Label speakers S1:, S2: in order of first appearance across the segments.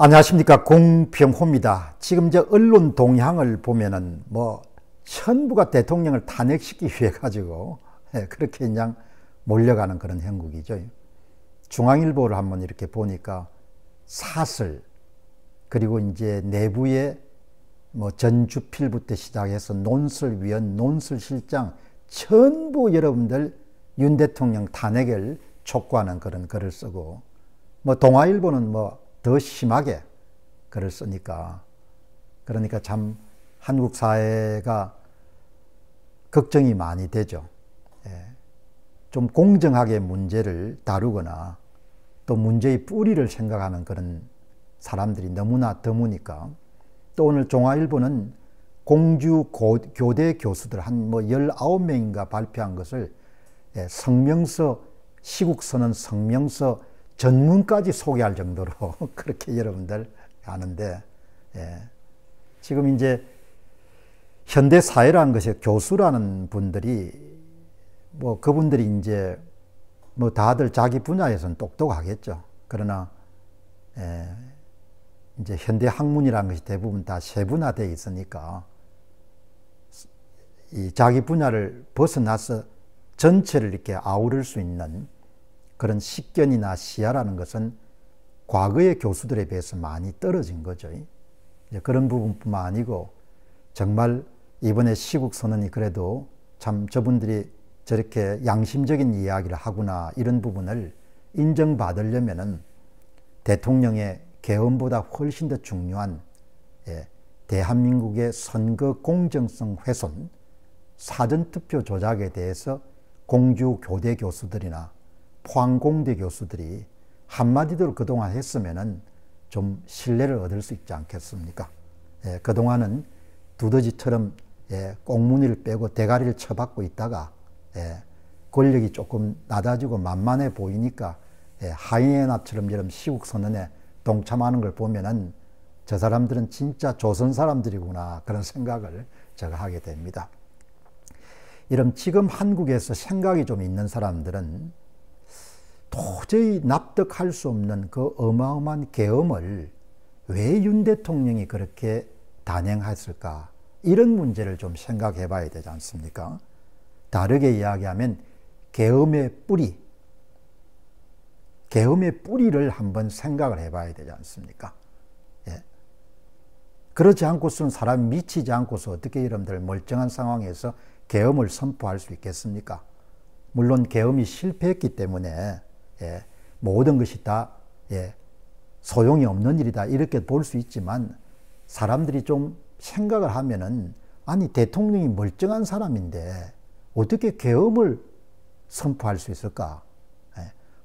S1: 안녕하십니까, 공병호입니다. 지금 이제 언론 동향을 보면은 전부가 대통령을 탄핵시키기 위해 가지고 그렇게 그냥 몰려가는 그런 형국이죠. 중앙일보를 한번 이렇게 보니까 사설, 그리고 이제 내부에 전주필부터 시작해서 논설위원, 논설실장 전부 여러분들 윤 대통령 탄핵을 촉구하는 그런 글을 쓰고, 동아일보는 더 심하게 글을 쓰니까, 그러니까 참 한국 사회가 걱정이 많이 되죠. 좀 공정하게 문제를 다루거나 또 문제의 뿌리를 생각하는 그런 사람들이 너무나 드무니까, 또 오늘 중앙일보는 공주 교대 교수들 한 19명인가 발표한 것을 성명서, 시국선언 성명서 전문까지 소개할 정도로 그렇게 여러분들 아는데, 지금 이제 현대 사회라는 것이 교수라는 분들이 그분들이 이제 다들 자기 분야에서는 똑똑하겠죠. 그러나 이제 현대 학문이라는 것이 대부분 다 세분화되어 있으니까 이 자기 분야를 벗어나서 전체를 이렇게 아우를 수 있는 그런 식견이나 시야라는 것은 과거의 교수들에 비해서 많이 떨어진 거죠. 이제 그런 부분뿐만 아니고, 정말 이번에 시국선언이 그래도 참 저분들이 저렇게 양심적인 이야기를 하구나, 이런 부분을 인정받으려면은 대통령의 개헌보다 훨씬 더 중요한 대한민국의 선거 공정성 훼손, 사전투표 조작에 대해서 공주 교대 교수들이나 포항공대 교수들이 한마디도 그동안 했으면은 좀 신뢰를 얻을 수 있지 않겠습니까? 그동안은 두더지처럼 꽁무니를 빼고 대가리를 쳐박고 있다가 권력이 조금 낮아지고 만만해 보이니까 하이에나처럼 이런 시국선언에 동참하는 걸 보면은 저 사람들은 진짜 조선 사람들이구나, 그런 생각을 제가 하게 됩니다. 이런 지금 한국에서 생각이 좀 있는 사람들은 도저히 납득할 수 없는 그 어마어마한 계엄을 왜 윤 대통령이 그렇게 단행했을까, 이런 문제를 좀 생각해 봐야 되지 않습니까? 다르게 이야기하면 계엄의 뿌리를 한번 생각을 해 봐야 되지 않습니까? 그렇지 않고서는 사람이 미치지 않고서 어떻게 여러분들 멀쩡한 상황에서 계엄을 선포할 수 있겠습니까? 물론 계엄이 실패했기 때문에 모든 것이 다 소용이 없는 일이다, 이렇게 볼 수 있지만, 사람들이 좀 생각을 하면은, 아니 대통령이 멀쩡한 사람인데 어떻게 계엄을 선포할 수 있을까?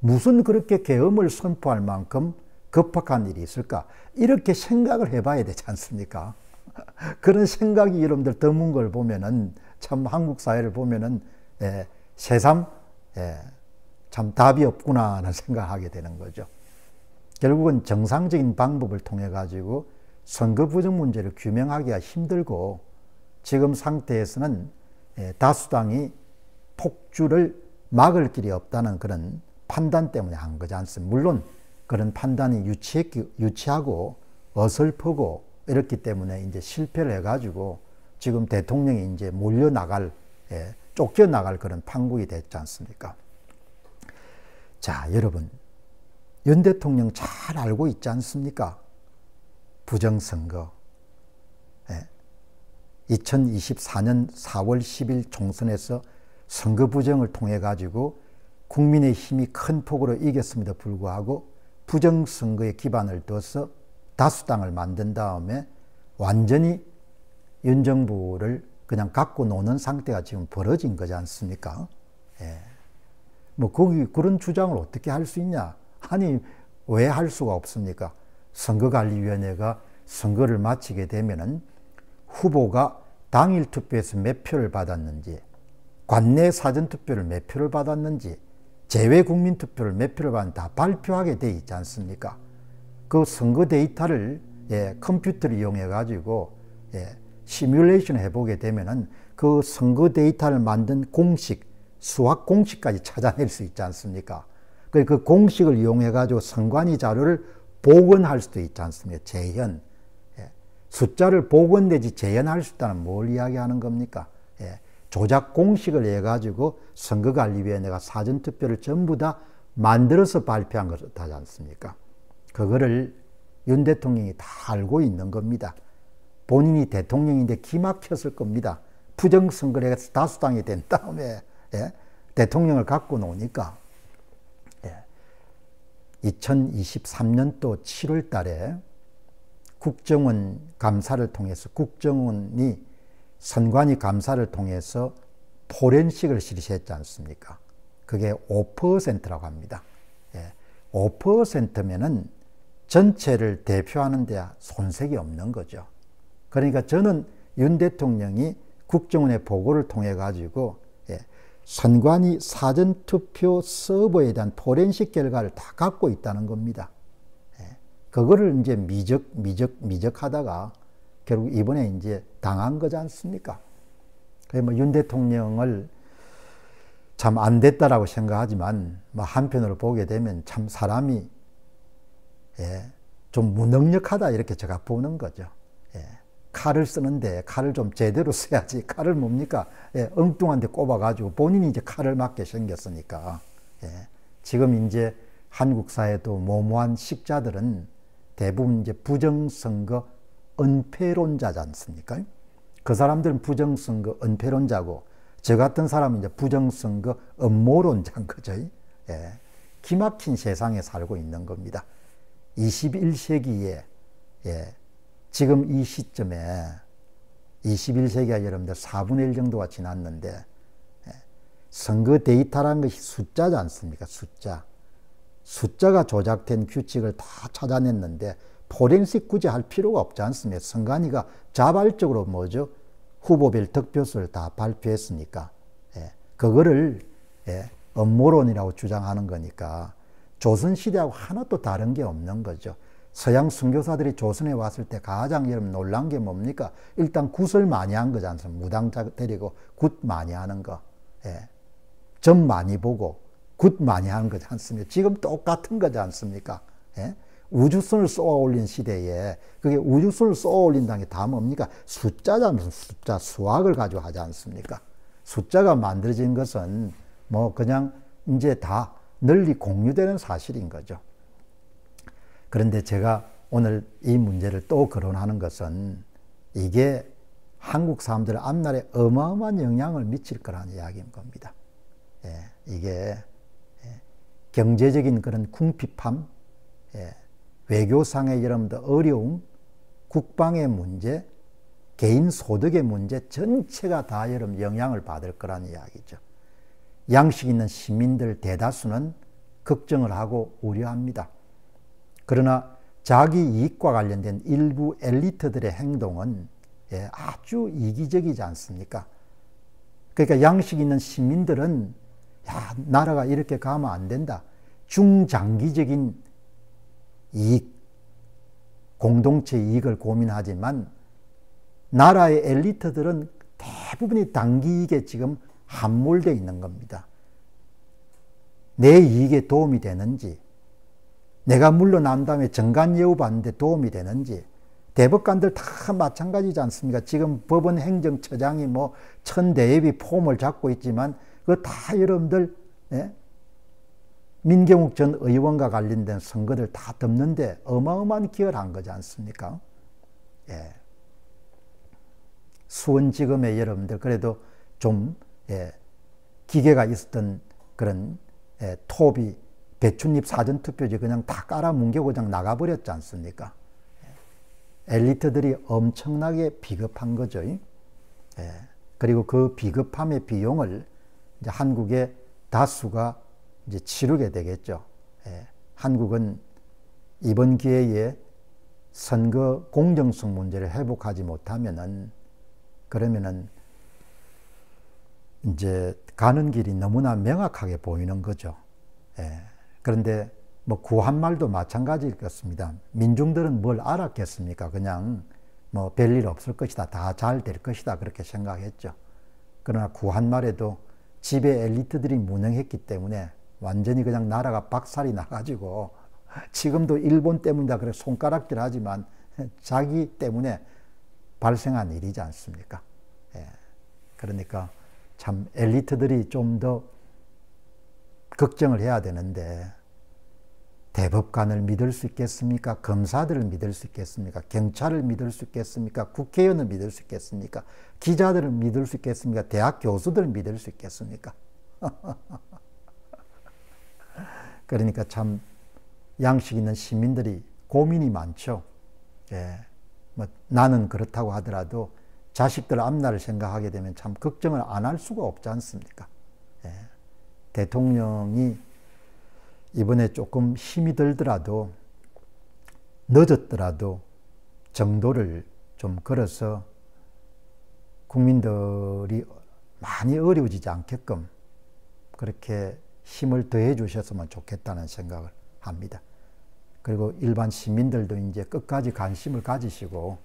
S1: 무슨 그렇게 계엄을 선포할 만큼 급박한 일이 있을까? 이렇게 생각을 해봐야 되지 않습니까? 그런 생각이 여러분들 드문 걸 보면은, 참 한국 사회를 보면은 새삼 참 답이 없구나 하는 생각을 하게 되는 거죠. 결국은 정상적인 방법을 통해 가지고 선거 부정 문제를 규명하기가 힘들고, 지금 상태에서는 다수당이 폭주를 막을 길이 없다는 그런 판단 때문에 한 거지 않습니까? 물론 그런 판단이 유치하고 어설프고 이렇기 때문에 이제 실패를 해가지고 지금 대통령이 이제 쫓겨나갈 그런 판국이 됐지 않습니까? 자, 여러분, 윤 대통령 잘 알고 있지 않습니까? 부정선거. 2024년 4월 10일 총선에서 선거 부정을 통해 가지고 국민의힘이 큰 폭으로 이겼음에도 불구하고 부정선거에 기반을 둬서 다수당을 만든 다음에 완전히 윤 정부를 그냥 갖고 노는 상태가 지금 벌어진 거지 않습니까? 거기 그런 주장을 어떻게 할 수 있냐? 아니, 왜 할 수가 없습니까? 선거관리위원회가 선거를 마치게 되면은 후보가 당일 투표에서 몇 표를 받았는지, 관내 사전투표를 몇 표를 받았는지, 제외 국민투표를 몇 표를 받았는지 다 발표하게 돼 있지 않습니까? 그 선거 데이터를 컴퓨터를 이용해 가지고 시뮬레이션 해보게 되면은 그 선거 데이터를 만든 공식, 수학 공식까지 찾아낼 수 있지 않습니까? 그 공식을 이용해 가지고 선관위 자료를 복원할 수도 있지 않습니까? 재현. 숫자를 복원 내지 재현할 수 있다는 뭘 이야기하는 겁니까? 조작 공식을 해가지고 선거관리위원회가 사전투표를 전부 다 만들어서 발표한 것을 하지 않습니까? 그거를 윤 대통령이 다 알고 있는 겁니다. 본인이 대통령인데 기막혔을 겁니다. 부정선거를 해서 다수당이 된 다음에 대통령을 갖고 노니까 2023년도 7월 달에 국정원 감사를 통해서 국정원이 선관위 감사를 통해서 포렌식을 실시했지 않습니까? 그게 5%라고 합니다. 5%면은 전체를 대표하는 데 손색이 없는 거죠. 그러니까 저는 윤 대통령이 국정원의 보고를 통해 가지고 선관위 사전투표 서버에 대한 포렌식 결과를 다 갖고 있다는 겁니다. 그거를 이제 미적하다가 결국 이번에 이제 당한 거지 않습니까? 그래서 뭐 윤 대통령을 참 안 됐다라고 생각하지만 뭐 한편으로 보게 되면 참 사람이 좀 무능력하다 이렇게 제가 보는 거죠. 칼을 쓰는데 칼을 좀 제대로 써야지. 칼을 뭡니까? 엉뚱한 데 꼽아가지고 본인이 이제 칼을 맞게 생겼으니까. 지금 이제 한국 사회도 모모한 식자들은 대부분 이제 부정선거 은폐론자지 않습니까? 그 사람들은 부정선거 은폐론자고 저 같은 사람은 이제 부정선거 음모론자인 거죠. 기막힌 세상에 살고 있는 겁니다. 21세기에 지금 이 시점에 21세기가 여러분들 4분의 1 정도가 지났는데 선거 데이터라는 것이 숫자지 않습니까? 숫자가 조작된 규칙을 다 찾아냈는데 포렌식 굳이 할 필요가 없지 않습니까? 선관위가 자발적으로 뭐죠? 후보별 득표수를 다 발표했으니까 그거를 음모론이라고 주장하는 거니까 조선시대하고 하나도 다른 게 없는 거죠. 서양 선교사들이 조선에 왔을 때 가장 여러분 놀란 게 뭡니까? 일단 굿을 많이 한 거지 않습니까? 무당자 데리고 굿 많이 하는 거. 점 많이 보고 굿 많이 하는 거지 않습니까? 지금 똑같은 거지 않습니까? 우주선을 쏘아 올린 시대에 그게 우주선을 쏘아 올린다는 게 다 뭡니까? 숫자잖아요. 숫자, 수학을 가지고 하지 않습니까? 숫자가 만들어진 것은 뭐 그냥 이제 다 널리 공유되는 사실인 거죠. 그런데 제가 오늘 이 문제를 또 거론하는 것은 이게 한국 사람들 앞날에 어마어마한 영향을 미칠 거라는 이야기인 겁니다. 이게 경제적인 그런 궁핍함, 외교상의 여러분들 어려움, 국방의 문제, 개인 소득의 문제 전체가 다 여러분 영향을 받을 거라는 이야기죠. 양식 있는 시민들 대다수는 걱정을 하고 우려합니다. 그러나 자기 이익과 관련된 일부 엘리트들의 행동은 아주 이기적이지 않습니까? 그러니까 양식 있는 시민들은 야, 나라가 이렇게 가면 안 된다. 중장기적인 이익, 공동체 이익을 고민하지만 나라의 엘리트들은 대부분이 단기 이익에 지금 함몰되어 있는 겁니다. 내 이익에 도움이 되는지, 내가 물러난 다음에 정관예우 받는데 도움이 되는지, 대법관들 다 마찬가지지 않습니까? 지금 법원 행정처장이 뭐 천대협이 폼을 잡고 있지만 그거 다 여러분들 민경욱 전 의원과 관련된 선거들 다 덮는데 어마어마한 기여를 한 거지 않습니까? 수원지검에 여러분들 그래도 좀 기계가 있었던 그런 톱이 배춧잎 사전투표지 그냥 다 깔아뭉개고 그냥 나가버렸지 않습니까? 엘리트들이 엄청나게 비겁한 거죠. 그리고 그 비겁함의 비용을 이제 한국의 다수가 이제 치르게 되겠죠. 한국은 이번 기회에 선거 공정성 문제를 회복하지 못하면은 그러면은 이제 가는 길이 너무나 명확하게 보이는 거죠. 그런데 뭐 구한말도 마찬가지일 것입니다. 민중들은 뭘 알았겠습니까? 그냥 뭐 별일 없을 것이다. 다 잘 될 것이다. 그렇게 생각했죠. 그러나 구한말에도 지배 엘리트들이 무능했기 때문에 완전히 그냥 나라가 박살이 나가지고 지금도 일본 때문이다 그래 손가락질 하지만 자기 때문에 발생한 일이지 않습니까? 예. 그러니까 참 엘리트들이 좀 더 걱정을 해야 되는데 대법관을 믿을 수 있겠습니까? 검사들을 믿을 수 있겠습니까? 경찰을 믿을 수 있겠습니까? 국회의원을 믿을 수 있겠습니까? 기자들을 믿을 수 있겠습니까? 대학 교수들을 믿을 수 있겠습니까? 그러니까 참 양식 있는 시민들이 고민이 많죠. 예. 뭐 나는 그렇다고 하더라도 자식들 앞날을 생각하게 되면 참 걱정을 안 할 수가 없지 않습니까? 예. 대통령이 이번에 조금 힘이 들더라도 늦었더라도 정도를 좀 걸어서 국민들이 많이 어려워지지 않게끔 그렇게 힘을 더해 주셨으면 좋겠다는 생각을 합니다. 그리고 일반 시민들도 이제 끝까지 관심을 가지시고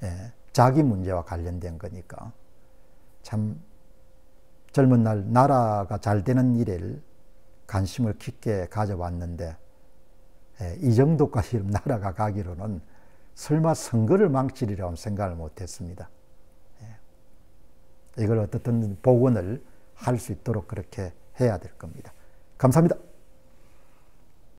S1: 예, 자기 문제와 관련된 거니까 참 젊은 날 나라가 잘 되는 일을 관심을 깊게 가져왔는데 이 정도까지 나라가 가기로는 설마 선거를 망치리라고 생각을 못했습니다. 이걸 어떻든 복원을 할 수 있도록 그렇게 해야 될 겁니다. 감사합니다.